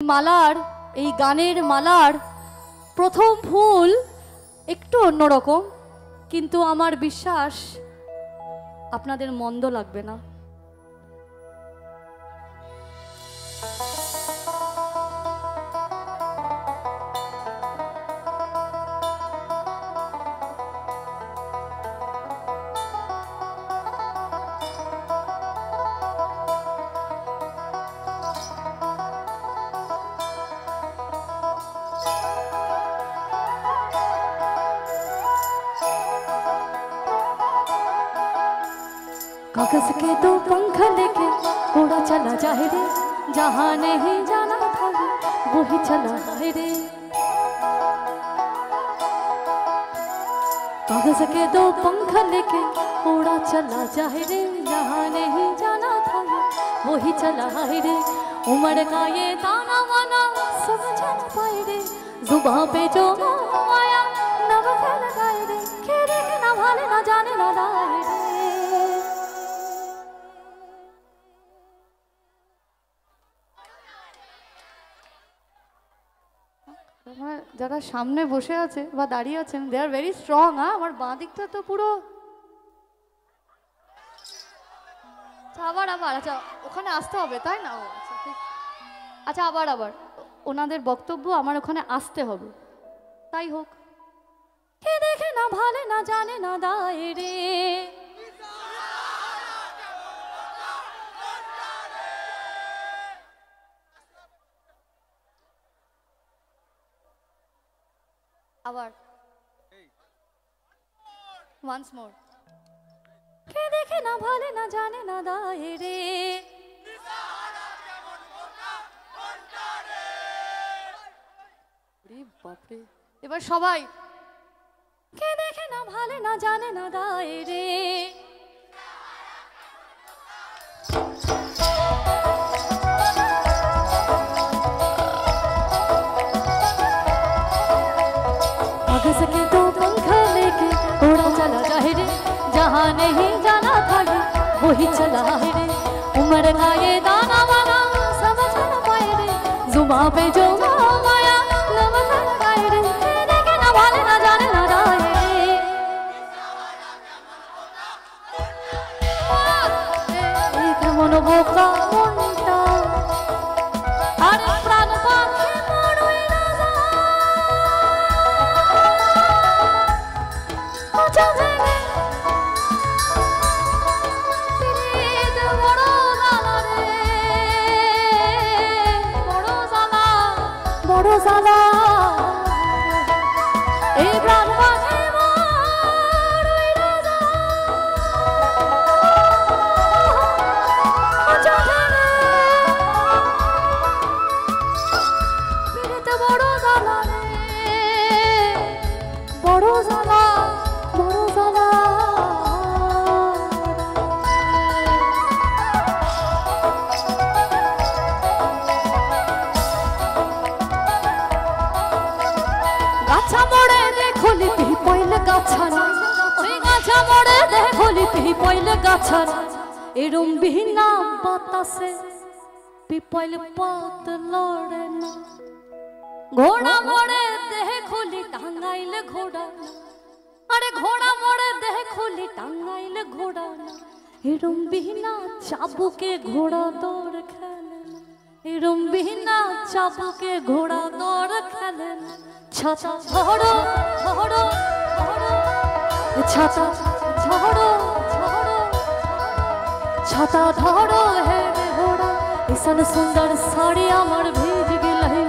মালার এই গানের মালার প্রথম ফুল একটু অন্যরকম, কিন্তু আমার বিশ্বাস আপনাদের মন্দ লাগবে না। कागज के दो पंख लेके उड़ा चला जाए रे, जहाँ नहीं जाना था वो ही चला जाए रे। कागज के दो पंख लेके उड़ा चला जाए रे, जहाँ नहीं जाना था वो ही चला जाए रे। उमड़ का ये दाना वाना समझ न पाए रे, जुबां पे जो आया नव फैल गए रे, खेरे के ना भाले ना जाने ना लाए रे। যারা সামনে বসে আছে বা দাঁড়িয়ে আছেন, দে আর ভেরি স্ট্রং। আমার বাঁ দিকটা তো পুরো আবার আবার আচ্ছা ওখানে আসতে হবে তাই না? আচ্ছা ঠিক, আচ্ছা আবার আবার ওনাদের বক্তব্য আমার ওখানে আসতে হবে, তাই হোক। কে দেখে না ভালে না জানে না দায় রে, আবার once more। কে দেখে না ভালে না জানে না দায় রে, বাপরে। এবার সবাই কে দেখে না ভালে না জানে না দায় রে। कागज के दो पंख लेके उड़ा चला जाए रे, जहाँ नहीं जाना था वो ही चला है रे। उमड़ का ये दाना वाना समझ न पाए रे, जुबां पे जो आया नव फैल गए रे, खेरे के ना भाले ना जाने ना दाए रे। एक मन बोका मुंडा अरे प्राण पाखे मोड़ोई ना जा, বড় জ্বালা এই প্রাণ পাখি মরই না যা, পিড়িতে বড় জ্বালা রে, বড় জ্বালা বড় জ্বালা। গাছা মোড়ে দেখলি তুই পয়লে গাছারা, ওই গাছা মোড়ে দেখলি তুই পয়লে গাছারা, এরম বিহীনা বাতাসে পিপল পাত লড়ে না। ঘোড়া মোড়ে দেখলি টাঙ্গাইলে ঘোড়া, আরে ঘোড়া মোড়ে দেখলি টাঙ্গাইলে ঘোড়া, এরম বিহীনা চাবুকে ঘোড়া দৌড় খেলে, এরম বিহীনা চাবুকে ঘোড়া দৌড় খেলে। ছাতা ঝড়ো ঝড়ো ঝড়ো, ছাতা ঝড়ো ঝড়ো, ছাতা ধরো হে ঘোড়া, ऐसन सुंदर साड़ी আমার ভিজ গেলাই।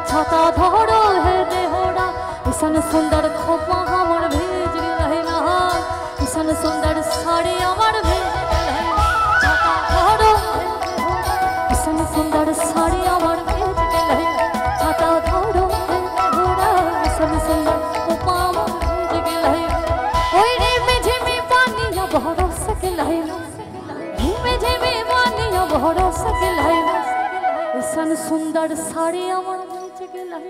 ছাতা ধরো হে ঘোড়া, ऐसन सुंदर खोपा আমার ভিজ গেলাই না, ऐसन सुंदर साड़ी আমার ভিজ গেলাই। ছাতা ধরো হে ঘোড়া, ऐसन सुंदर साड़ी আমার ভিজ গেলাই। ছাতা ধরো হে ঘোড়া, ऐसन सुंदर खोपा আমার ভিজ গেলাই। ওই রে মেঝে পানিয়া বরস গেলাই, झिमे झिमे पानिया बरस गलाई। ऐसन सुंदर साड़ी আমার ভিজ গেলাই,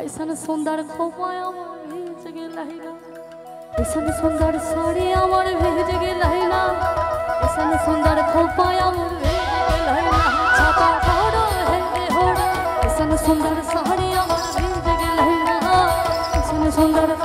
ऐसन सुंदर खोपा আমার ভিজ গেলাই না, ऐसन सुंदर साड़ी আমার ভিজ গেলাই না, ऐसन सुंदर खोपा আমার ভিজ গেলাই না। ছাতা ধরো হে ঘোড়া, सुंदर साड़ी अमर भीज गेलै ना सुंदर